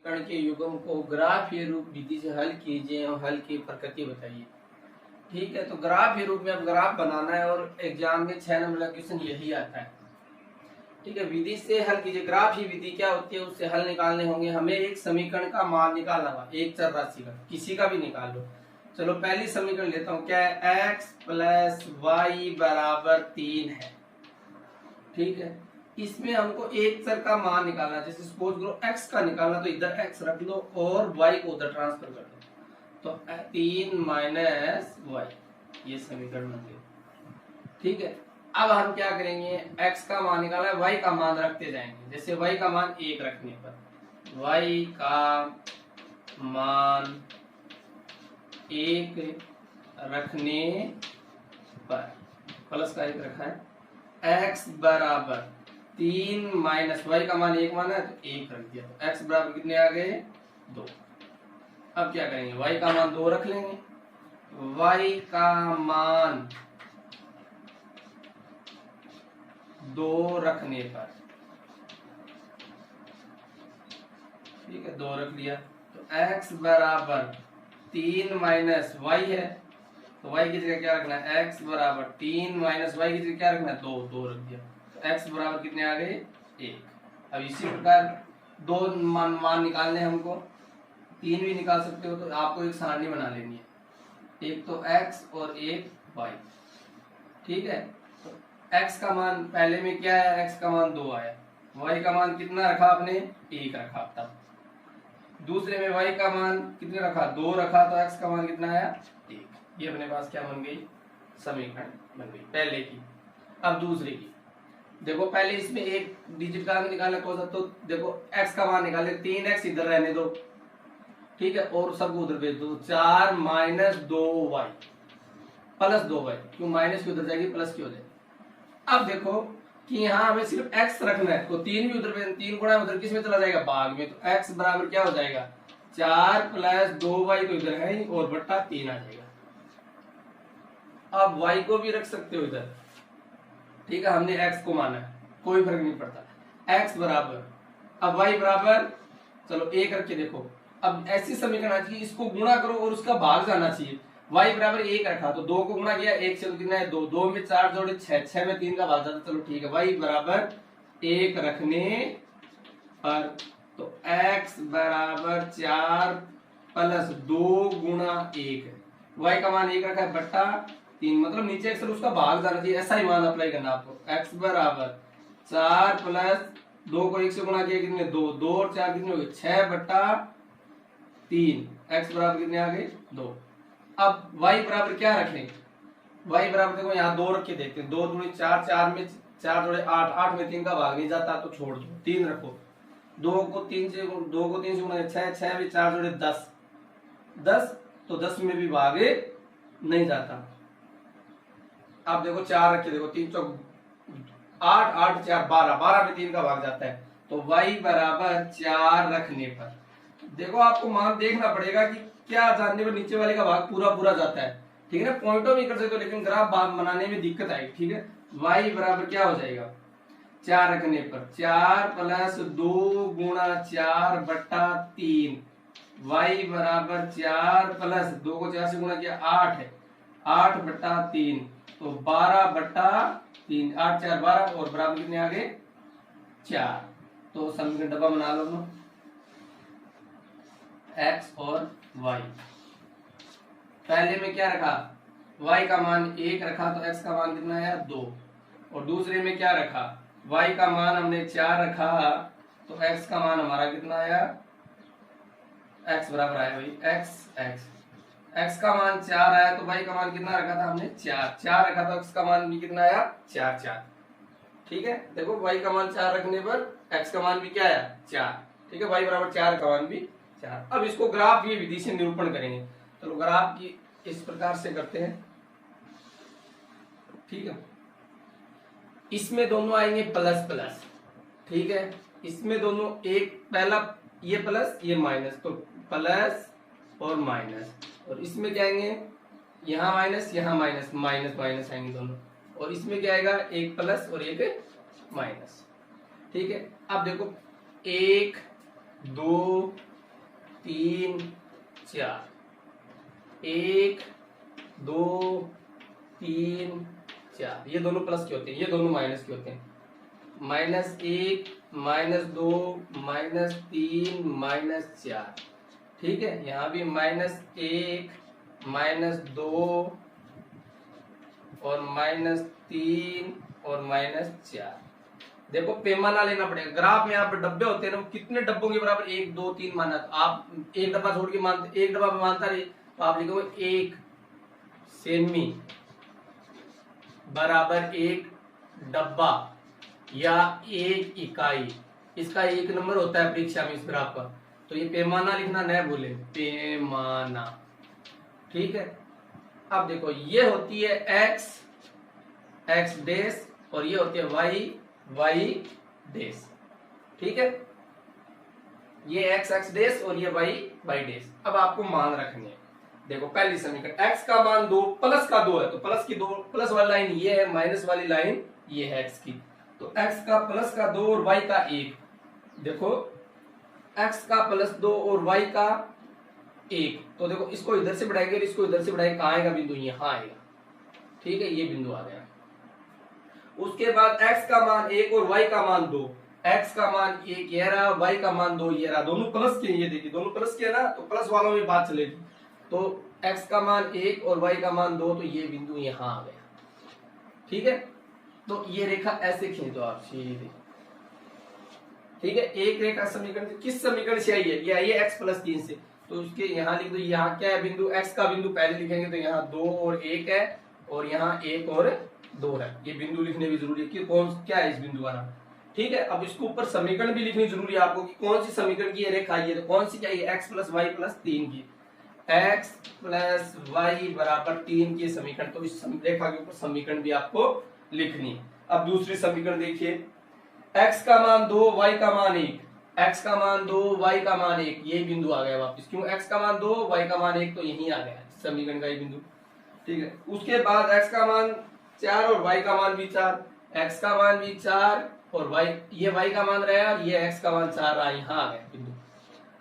समीकरण के युग्म को ग्राफीय रूप विधि से हल कीजिए और हल की प्रकृति बताइए। ठीक है, तो ग्राफीय रूप में अब ग्राफ बनाना है और एग्जाम में 6 नंबर का क्वेश्चन यही आता है। ठीक है, विधि से हल कीजिए। ग्राफ ही विधि क्या होती है, उससे हल निकालने होंगे। हमें एक समीकरण का मान निकालना होगा, एक चर राशि का, किसी का भी निकाल लो। चलो पहली समीकरण लेता हूँ, क्या है, x प्लस वाई बराबर 3 है। ठीक है, इसमें हमको एक चर का मान निकालना, जैसे सपोज करो x का निकालना, तो इधर x रख लो और y को उधर ट्रांसफर कर दो, तो 3 माइनस वाई, ये समीकरण बन गई। ठीक है, अब हम क्या करेंगे, x का मान निकाला है, y का मान रखते जाएंगे। जैसे y का मान 1 रखने पर, y का मान 1 रखने पर, प्लस का 1 रखा है, x बराबर 3 माइनस वाई का मान 1 माना है तो 1 रख दिया, तो x बराबर कितने आ गए, 2। अब क्या करेंगे, y का मान 2 रख लेंगे, y का मान 2 रखने पर, ठीक है 2 रख लिया, तो x बराबर 3 माइनस वाई है, तो y की जगह क्या रखना है, x बराबर 3 माइनस वाई की जगह क्या रखना है, 2 रख दिया, तो x बराबर कितने आ गए, 1। अब इसी प्रकार दो मान निकालने हैं हमको, 3 भी निकाल सकते हो, तो आपको एक सारणी बना लेनी है, एक तो x और एक y। ठीक है, तो x का मान पहले में क्या है, x का मान 2 आया, y का मान कितना रखा आपने, 1 रखा। तब दूसरे में y का मान कितने रखा, 2 रखा, तो x का मान कितना आया, 1। ये अपने पास क्या बन गई, समीकरण बन गई पहले की। अब दूसरे की देखो, पहले इसमें एक डिजिट का निकालना कौन सा, तो देखो x का मान निकाले, 3x इधर रहने दो, ठीक है, और सबको उधर भेज दो, 4 माइनस 2y प्लस 2y, क्यों माइनस की उधर जाएगी प्लस की हो जाएगी। अब देखो कि यहाँ हमें सिर्फ x रखना है, तो 3 भी उधर, 3 गुणा उधर किस में चला जाएगा, भाग में, तो x बराबर क्या हो जाएगा, 4 प्लस 2y, तो इधर है ही, और बट्टा 3 आ जाएगा। अब y को भी रख सकते हो इधर, ठीक है, हमने x को माना है, कोई फर्क नहीं पड़ता, x बराबर, अब y बराबर, चलो 1 रख के देखो। अब ऐसी समीकरण आ चाहिए, इसको गुणा करो और उसका भाग जाना चाहिए। y बराबर 1 रखा, तो 2 को गुणा किया, 1 से कितना है, 2, 2 में 4 जोड़े 6, 6 में 3 का भाग जाता, चलो ठीक है, y बराबर 1 रखने पर, तो x बराबर 4 प्लस 2 गुणा 1, y का मान 1 रखा है, बट्टा 3, मतलब नीचे अक्सर उसका भाग जाना चाहिए, ऐसा ही मान अप्लाई करना आपको। x बराबर 4 प्लस 2 को 1 से गुणा किया, कितने, 2, 2 और 4 कितने हो गए, 6 बट्टा 3, x बराबर कितने आ गए, 2। अब y बराबर क्या रखें, y बराबर देखो यहाँ 2 रख के देखते हैं, 2 दूनी 4, 4 में 4 जोड़े 8, 8 में 3 का भाग नहीं जाता, तो छोड़ दो, 3 रखो, 2 को 3 से गुणा 6, 6 में 4 जोड़े 10, 10, तो 10 में भी भाग नहीं जाता। अब देखो 4 रख के देखो, 3 चौक 8, 8 4 12, 12 में 3 का भाग जाता है, तो y बराबर 4 रखने पर, देखो आपको मान देखना पड़ेगा कि क्या जानने पर नीचे वाले का भाग पूरा पूरा जाता है, ठीक है ना, पॉइंटों में कर सकते हो, लेकिन ग्राफ बनाने में दिक्कत आएगी। ठीक है, y बराबर क्या हो जाएगा, 4 रखने पर 4 प्लस 2 गुणा 4 बट्टा 3, y बराबर 4 प्लस 2 को 4 से गुणा किया 8 है, 8 बट्टा 3, तो 12 बट्टा 3, 8 4 12, और बराबर कितने आ गए, 4। तो समीकरण डब्बा बना लो ना, x और y। पहले में क्या रखा, y का मान 1 रखा, तो x का मान कितना आया, 2, और दूसरे में क्या रखा, y का मान हमने 4 रखा, तो x का मान हमारा कितना आया, x बराबर आया भाई x का मान 4 आया, तो y का मान कितना रखा था हमने, 4 रखा, तो x का मान भी कितना आया, 4। ठीक है, देखो y का मान 4 रखने पर x का मान भी क्या आया, 4। ठीक है, y बराबर 4 का मान भी 4। अब इसको ग्राफ की विधि से निरूपण करेंगे, तो ग्राफ की इस प्रकार से करते हैं। ठीक है, इसमें दोनों आएंगे प्लस प्लस, ठीक है, इसमें दोनों एक पहला ये प्लस ये माइनस, तो प्लस और माइनस, और इसमें क्या आएंगे, यहाँ माइनस यहाँ माइनस, माइनस माइनस आएंगे दोनों, और इसमें क्या आएगा, एक प्लस और एक माइनस। ठीक है, अब देखो 1 2 3 4, 1 2 3 4, ये दोनों प्लस के होते हैं, ये दोनों माइनस के होते हैं। -1 -2 -3 -4, ठीक है। यहाँ भी -1 -2 और -3 और -4। देखो पैमाना लेना पड़ेगा। ग्राफ में यहाँ पे डब्बे होते हैं ना, कितने डब्बों के बराबर 1 2 3 माना, तो आप एक डब्बा छोड़ के मानते, एक डब्बा मानता रहे तो आप लिखोगे 1 सेमी बराबर 1 डब्बा या 1 इकाई। इसका 1 नंबर होता है परीक्षा में इस ग्राफ का। तो ये पैमाना लिखना न भूले, पैमाना, ठीक है। अब देखो ये होती है x डैश और ये होती है y डैश, ठीक है। ये x डैश और ये y डैश। अब आपको मान रखनी है। देखो पहली समीकरण x का मान 2 प्लस का 2 है, तो प्लस की 2 प्लस वाली लाइन ये है, माइनस वाली लाइन ये है x की। तो x का प्लस का 2 और y का 1। देखो x का प्लस 2 और y का 1, तो देखो इसको इधर से बढ़ाएंगे और इसको इधर से बढ़ाएंगे, कहाँ आएगा बिंदु, यहाँ आएगा, ठीक है। ये बिंदु आ गया। उसके बाद x का मान 1 और y का मान 2। x का मान 1 ये रहा, y का मान 2 ये रहा, दोनों प्लस के, ये देखिए दोनों प्लस के है ना, तो प्लस वालों में बात चलेगी। तो x का मान 1 और y का मान 2, तो ये बिंदु यहाँ आ गया, ठीक है। तो ये रेखा ऐसे खींचो आप सीधे, ठीक है। एक रेखा समीकरण किस समीकरण से आई है, ये आई है x प्लस 3 से, तो उसके यहाँ लिख दो। यहाँ क्या है बिंदु, x का बिंदु पहले लिखेंगे, तो यहाँ 2 और 1 है और यहाँ 1 और 2 है। ये बिंदु लिखने भी जरूरी है कि कौन क्या है इस बिंदु का नाम, ठीक है। अब इसको ऊपर समीकरण भी लिखनी जरूरी है आपको कि कौन सी समीकरण की ये रेखा आई है, तो कौन सी क्या है, x प्लस वाई प्लस 3 की, x प्लस वाई बराबर 3 की समीकरण। तो इस रेखा के ऊपर समीकरण भी आपको लिखनी है। अब दूसरी समीकरण देखिए, x का मान 2 y का मान 1, x का मान 2 y का मान 1, ये बिंदु आ गया वापस, क्यों, x का मान 2 y का मान 1, तो यही आ गया समीकरण का ये बिंदु, ठीक है। उसके बाद x का मान 4 और y का मान भी 4, x का मान भी 4 और y, ये y का मान रहा और ये x का मान 4 रहा, यहाँ आ गया बिंदु।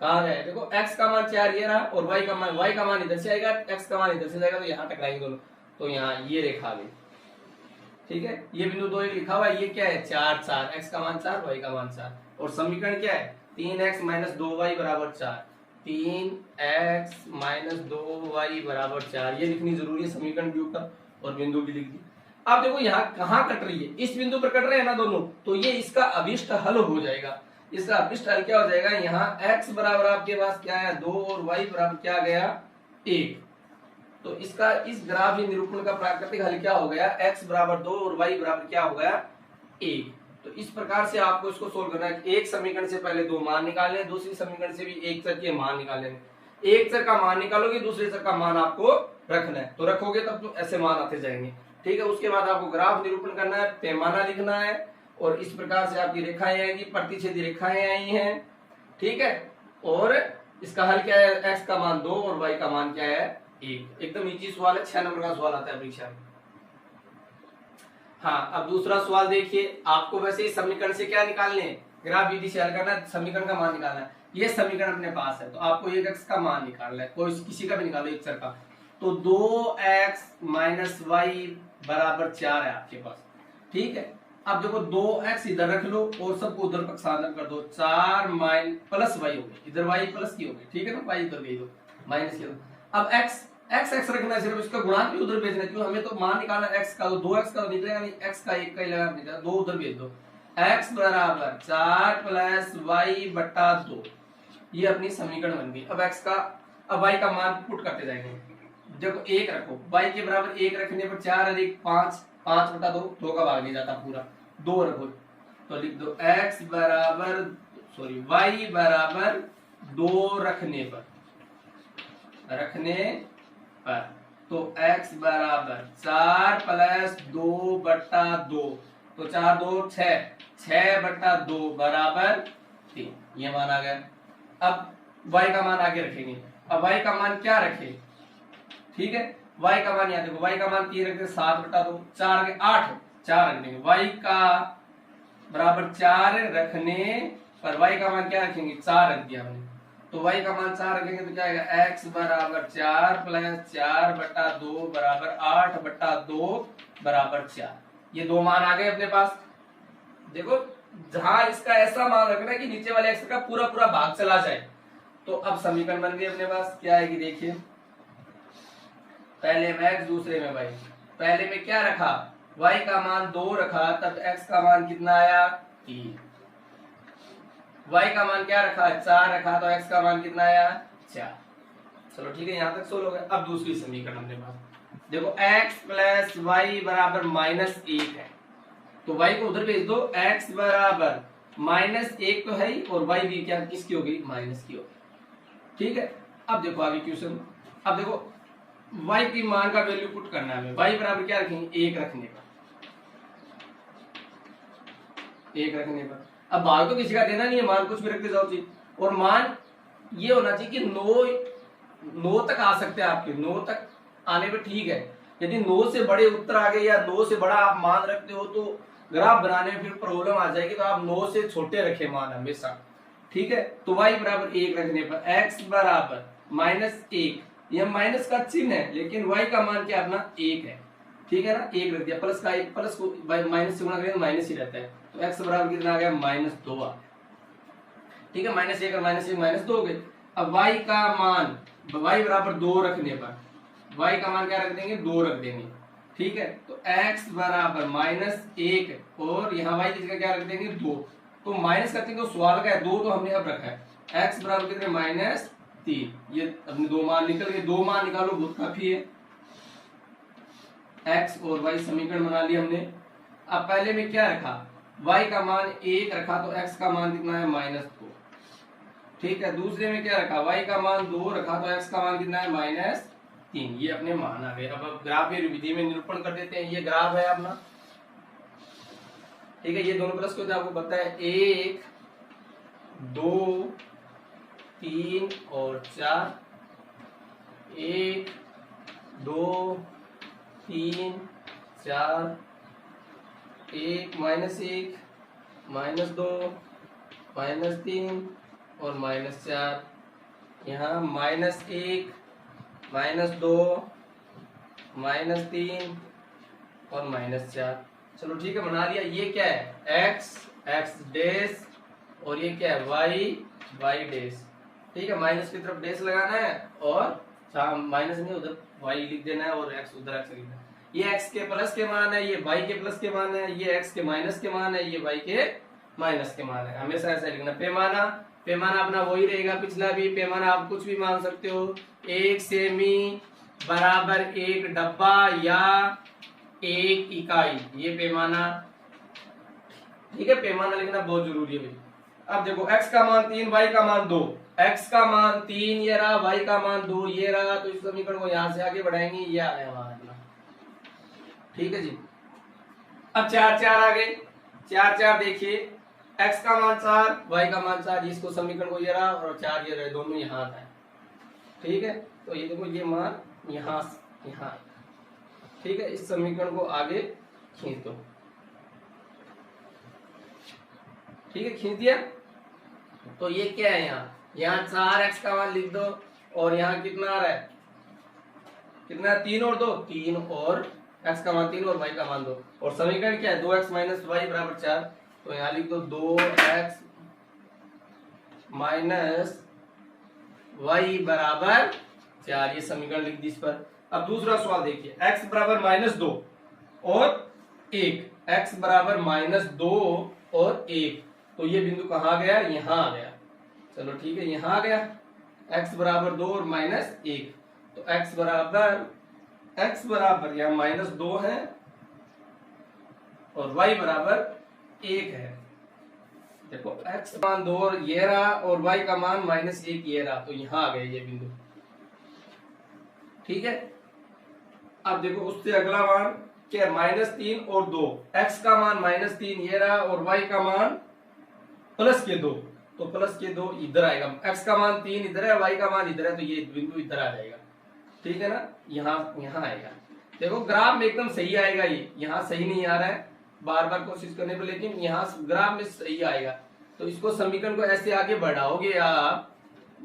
कहाँ गया, देखो x का मान 4 ये रहा और y का मान इधर से आएगा, x का मान इधर से जाएगा, तो यहाँ टकराएंगे दोनों, तो यहाँ ये रेखा आ गई, ठीक है। ये बिंदु 2 लिखा हुआ है, ये क्या है 4 4, x का मान 4 y का मान 4, और समीकरण क्या है 3x - 2y बराबर 4, 3x - 2y बराबर 4, ये लिखनी जरूरी है समीकरण के ऊपर, और बिंदु भी लिख दी। अब देखो यहाँ कहाँ कट रही है, इस बिंदु पर कट रहे हैं ना दोनों, तो ये इसका अभिष्ट हल हो जाएगा। इसका अभिष्ट हल क्या हो जाएगा, यहाँ x बराबर आपके पास क्या है 2 और y बराबर क्या गया 1, तो इसका इस ग्राफीय निरूपण का प्राकृतिक हल क्या हो गया, x बराबर 2 और y बराबर क्या हो गया 1। तो इस प्रकार से आपको इसको सोल्व करना है। एक समीकरण से पहले 2 मान निकालने, दूसरी समीकरण से भी एक चर के मान निकालने। एक चर का मान निकालोगे, दूसरे चर का मान आपको रखना है, तो रखोगे तब तो ऐसे मान आते जाएंगे, ठीक है। उसके बाद आपको ग्राफ निरूपण करना है, पैमाना लिखना है, और इस प्रकार से आपकी रेखाएं आएंगी, प्रतिच्छेदी रेखाएं आई हैं, ठीक है। और इसका हल क्या है, x का मान 2 और y का मान क्या है 1। एकदम इजी सवाल है, 6 नंबर का सवाल आता है परीक्षा में। हाँ, अब दूसरा सवाल देखिए, आपको वैसे ही समीकरण से क्या निकालने, ग्राफ विधि से हल करना है, समीकरण का मान निकालना है। ये समीकरण अपने पास है, तो आपको एक x का मान निकालना है, कोई किसी का भी निकालो एक चर का। तो 2x - y बराबर 4 है आपके पास, ठीक है। अब देखो 2x इधर रख लो और सबको उधर पक्षांतर कर दो, 4 प्लस y हो गई, इधर y प्लस की हो गई, ठीक है ना, y इधर भेज दो, माइनस की। अब x रखना है, सिर्फ इसका गुणांक भी उधर भेजना है, क्यों, हमें तो मान निकालना है x का, तो 2x का तो निकलेगा नहीं, x का 1 का ही लगा निकलेगा, 2 उधर भेज दो। x बराबर 4 प्लस y बटा 2, ये अपनी समीकरण बन गई। अब x का, अब y का मान पुट करते जाएंगे। देखो 1 रखो, y के बराबर 1 रखने पर 4 और 1 5, 5 बटा 2, 2 का भाग नहीं जाता पूरा, 2 रखो, तो लिख दो x बराबर y बराबर 2 रखने पर, तो x बराबर 4 प्लस 2 बटा 2, तो 4 2 6, 6 बटा 2 बराबर 3, ये मान आ गया। अब y का मान आगे रखेंगे, अब y का मान क्या रखे, ठीक है, y का मान यहाँ देखो, y का मान 3 रखते 7 बटा 2, 4 के 8, 4 रख देंगे, y का बराबर 4 रखने पर y का मान क्या रखेंगे 4 रख दिया हमने, तो y का मान 4 रखेंगे तो क्या आएगा x बराबर 4 प्लस 4/2 बराबर 8/2 बराबर 4। ये दो मान आ गए अपने पास। देखो जहां इसका ऐसा मान रखना है कि नीचे वाले x का पूरा पूरा भाग चला जाए। तो अब समीकरण बन गई अपने पास, क्या आएगी देखिए, पहले में x दूसरे में y। पहले में क्या रखा, y का मान 2 रखा, तब x का मान कितना आया 3। y का मान क्या रखा 4 रखा, तो x का मान कितना आया 4। चलो ठीक है, यहां तक सोल्व हो गया। अब दूसरी समीकरण अपने पास देखो, x प्लस वाई बराबर -1 है, तो y को उधर भेज दो, x बराबर -1 तो है ही, और y भी क्या किसकी होगी माइनस की होगी। ठीक है, अब देखो आगे क्वेश्चन। अब देखो y की मान का वैल्यू पुट करना है हमें। y बराबर क्या रखेंगे 1 रखने पर, 1 रखने पर। अब भाग तो किसी का देना नहीं है, मान कुछ भी रखते जाओ जी। और मान ये होना चाहिए कि 9 तक आ सकते हैं आपके, 9 तक आने पर ठीक है। यदि 9 से बड़े उत्तर आ गए या 9 से बड़ा आप मान रखते हो तो ग्राफ बनाने में फिर प्रॉब्लम आ जाएगी। तो आप 9 से छोटे रखे मान हमेशा, ठीक है। तो y बराबर 1 रखने पर x बराबर -1, यह माइनस का चिन्ह है लेकिन y का मान क्या अपना 1 है, ठीक है ना। 1 रख दिया, प्लस का 1 प्लस को माइनस से गुणा करें तो माइनस ही रहता है। तो x बराबर कितना आ गया -2 आ गया, ठीक है। -1 और -1 -2 हो गए। अब y का मान y बराबर 2 रखने पर y का मान क्या रख देंगे 2 रख देंगे, ठीक है। तो x बराबर -1 और यहाँ y की जगह क्या रख देंगे 2। तो माइनस करते हैं तो सवाल का है 2, तो हमने अब रखा है x बराबर कितने -3। ये अपने दो मान निकल गए, 2 मान निकालो बहुत काफी है। x और y समीकरण बना लिया हमने। अब पहले में क्या रखा, y का मान 1 रखा, तो x का मान कितना है -2, ठीक है। दूसरे में क्या रखा, y का मान 2 रखा, तो x का मान कितना है -3। ये अपने मान आ गए। अब ग्राफ विधि में निरूपण कर देते हैं। ये ग्राफ है अपना, ठीक है। ये दोनों प्लस को आपको पता है 1 2 3 और 4, 1 2 3 4, 1 -1 -2 -3 और -4। यहाँ -1 -2 -3 और -4। चलो ठीक है, बना लिया। ये क्या है x डैश और ये क्या है y डैश, ठीक है। माइनस की तरफ डैश लगाना है और माइनस नहीं उधर y लिख देना है और x उधर x लिखना है। ये x के प्लस के मान है, ये y के प्लस के मान है, ये x के माइनस के मान है, ये y के माइनस के मान है। हमेशा ऐसा लिखना। पैमाना अपना वही रहेगा पिछला भी। पैमाना आप कुछ भी मान सकते हो, 1 सेमी बराबर 1 डब्बा या 1 इकाई, ये पैमाना, ठीक है। पैमाना लिखना बहुत जरूरी है भाई। अब देखो x का मान 3 y का मान 2, x का मान 3 ये रहा, y का मान 2 ये रहा। तो इस समीकरण को यहां से आगे बढ़ाएंगे, ये आ गया हमारा अपना, ठीक है जी। अब 4 4 आ गए, 4 4 देखिए, x का मान 4 y का मान 4, इसको समीकरण को ये रहा और 4 ये रहे, दोनों यहाँ आता है, ठीक है। तो ये देखो ये मान यहाँ, ठीक है। इस समीकरण को आगे खींच दो, ठीक है, खींच दिया। तो ये क्या है, यहाँ 4x का मान लिख दो और यहाँ कितना आ रहा है, कितना 3 और 2 3 और x का मान 3 और y का मान 2। और समीकरण क्या है 2x - y बराबर 4। तो यहाँ लिख दो 2x - y बराबर 4, ये समीकरण लिख दी इस पर। अब दूसरा सवाल देखिए, x बराबर -2 और 1, x बराबर -2 और 1। तो ये बिंदु कहाँ गया, यहाँ आ गया। चलो ठीक है, यहाँ आ गया। x बराबर 2 और -1, तो x बराबर यहाँ -2 है और y बराबर 1 है। देखो x का मान 2 और ये रहा और y का मान -1 ये रहा, तो यहाँ आ गए ये बिंदु, ठीक है। अब देखो उससे अगला मान क्या, -3 और 2, x का मान -3 ये रहा और y का मान +2, तो +2 इधर आएगा। x का मान 3 इधर है, y का मान इधर है, तो ये बिंदु इधर आ जाएगा, ठीक है ना। यहाँ आएगा। देखो ग्राफ में एकदम सही आएगा, ये यहाँ सही नहीं आ रहा है बार बार कोशिश करने पर, लेकिन यहाँ ग्राफ में सही आएगा। तो इसको समीकरण को ऐसे आगे बढ़ाओगे आप,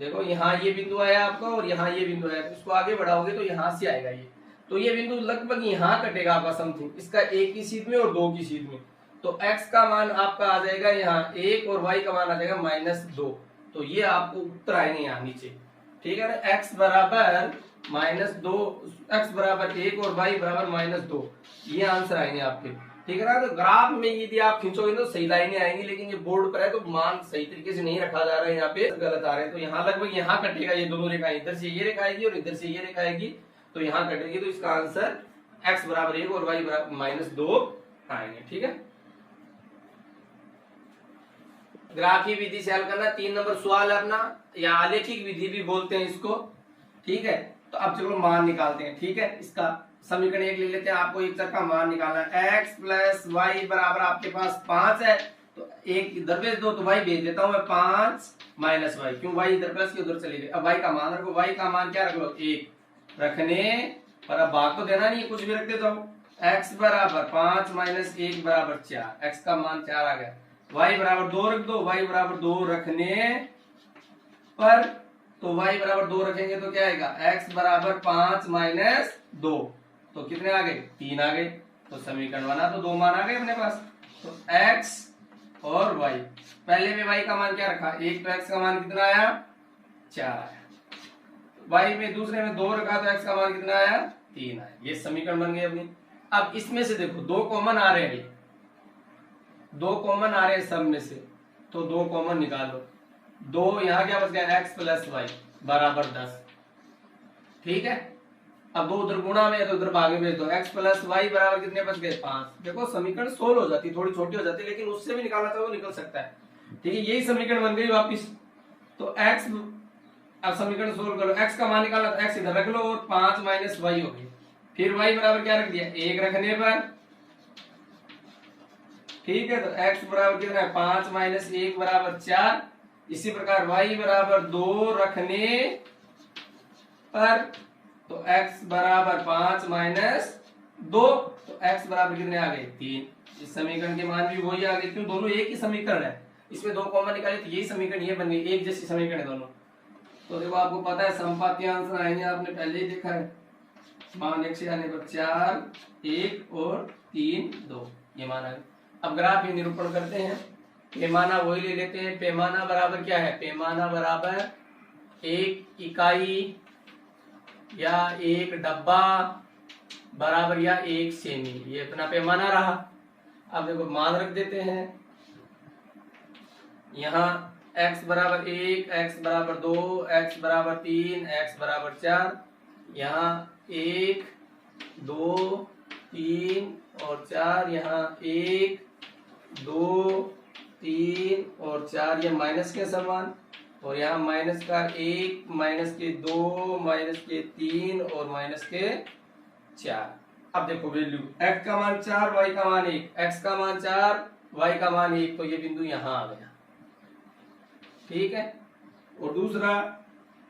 देखो यहाँ ये बिंदु आया आपका और यहाँ ये बिंदु आया, तो इसको आगे बढ़ाओगे तो यहाँ से आएगा ये, तो ये बिंदु लगभग यहाँ कटेगा आपका समथिंग, इसका एक की सीध में और दो की सीध में। तो x का मान आपका आ जाएगा यहाँ 1 और y का मान आ जाएगा -2। तो ये आपको उत्तर आएंगे यहाँ नीचे, ठीक है ना। x बराबर -2, x बराबर 1 और y बराबर -2, ये आंसर आएंगे आपके, ठीक है ना। तो ग्राफ में यदि आप खींचोगे तो सही लाइनें आएंगी, लेकिन ये बोर्ड पर है तो मान सही तरीके से नहीं रखा जा रहा है, यहाँ पे गलत आ रहे हैं। तो यहाँ लगभग यहाँ कटेगा, ये दोनों रेखाएं, इधर से ये रेखा आएगी और इधर से ये रेखा आएगी, तो यहाँ कटेगी। तो इसका आंसर x बराबर 1 और y बराबर -2 आएंगे, ठीक है। ग्राफी विधि से हल करना 3 नंबर सवाल है अपना, या आलेखिक विधि भी बोलते हैं इसको, ठीक है। तो अब चलो मान निकालते हैं, ठीक है। इसका समीकरण 1 ले लेते हैं, आपको एक चर का मान निकालना है। x प्लस वाई बराबर आपके पास 5 है, तो एक इधर भेज दो, तो y भेज देता हूं मैं 5 माइनस वाई, क्यों y इधर प्लस की उधर चली गई। अब y का मान रखो, y का मान क्या रख लो 1 रखने पर, अब भाग तो देना नहीं, कुछ भी रख देता हूं। x बराबर 5 माइनस 1 बराबर 4, x का मान 4 आ गया। y बराबर 2 रख दो, y बराबर 2 रखने पर, तो y बराबर 2 रखेंगे तो क्या आएगा, x बराबर 5 माइनस 2, तो कितने आ गए 3 आ गए। तो समीकरण बना, तो 2 मान आ गए अपने पास। तो x और y, पहले में y का मान क्या रखा 1, तो x का मान कितना आया 4 आया। y में दूसरे में 2 रखा, तो x का मान कितना आया 3 आया। ये समीकरण बन गए अपनी। अब इसमें से देखो 2 कॉमन आ रहे हैं, 2 कॉमन आ रहे हैं सब में से, तो 2 कॉमन निकालो। 2 यहाँ क्या बच गया x प्लस वाई बराबर 10, ठीक है। अब 2 उधर गुणा में है तो उधर भाग में भेज दो, x प्लस वाई बराबर कितने बच गए 5। देखो समीकरण सोल्व हो जाती है, थोड़ी छोटी हो जाती है, लेकिन उससे भी निकालना चाहो निकल सकता है, ठीक है। यही समीकरण बन गई वापिस। तो x, अब समीकरण सोल्व करो, x का मान निकालना, तो x इधर रख लो और 5 माइनस वाई हो गई। फिर y बराबर क्या रख दिया 1 रखने पर, ठीक है। तो x बराबर कितना है 5 माइनस 1 बराबर 4। इसी प्रकार y बराबर 2 रखने पर, तो x बराबर 5 माइनस 2, तो x बराबर कितने आ गए 3। इस समीकरण के मान भी वही आ गए, क्यों दोनों एक ही समीकरण है, इसमें 2 कॉमन निकाले तो यही समीकरण ये बन गई, एक जैसी समीकरण है दोनों। तो देखो आपको पता है संपाती आंसर आएंगे, आपने पहले ही देखा है, मान 1 से आने पर 4, 1 और 3, 2, ये मान आ गए। अब ग्राफ ही निरूपण करते हैं, पैमाना वही ले लेते हैं। पैमाना बराबर क्या है, पैमाना बराबर 1 इकाई या 1 डब्बा बराबर या 1 सेमी, ये अपना पैमाना रहा। अब देखो मान रख देते हैं, यहाँ x बराबर 1, x बराबर 2, x बराबर 3, x बराबर 4, यहाँ 1, 2, 3 और 4, यहाँ 1, 2, 3 और 4, ये माइनस के समान, और यहाँ माइनस का 1, माइनस के 2, माइनस के 3 और माइनस के 4। अब देखो वैल्यू, x का मान 4, y का मान 1, x का मान 4, y का मान 1, तो ये बिंदु यहाँ आ गया, ठीक है। और दूसरा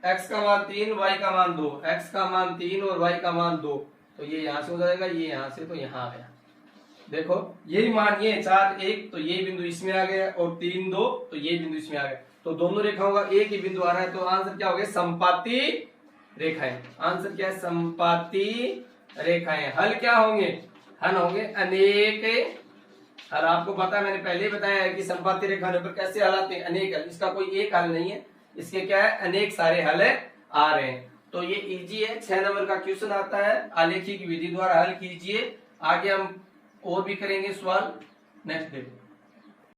x का मान 3, y का मान 2, x का मान 3 और y का मान 2, तो ये यहाँ से हो जाएगा, ये यहाँ से, तो यहाँ आ गया। देखो यही मान, ये 4, 1, तो ये बिंदु इसमें आ गया, और 3, 2, तो ये बिंदु इसमें आ गया। तो दोनों रेखाओं का एक ही बिंदु आ रहा है, तो आंसर क्या हो गया संपाती रेखाएं। आंसर क्या है संपाती रेखाएं। हल क्या होंगे, हल होंगे अनेक हल। आपको पता है, मैंने पहले ही बताया है कि संपाती रेखाओं पर कैसे हल आते हैं, अनेक हल। इसका कोई एक हल नहीं है, इसके क्या है अनेक सारे हल आ रहे हैं। तो ये इजी है, 6 नंबर का क्वेश्चन आता है, आलेखी की विधि द्वारा हल कीजिए। आगे हम और भी करेंगे सवाल नेक्स्ट डे।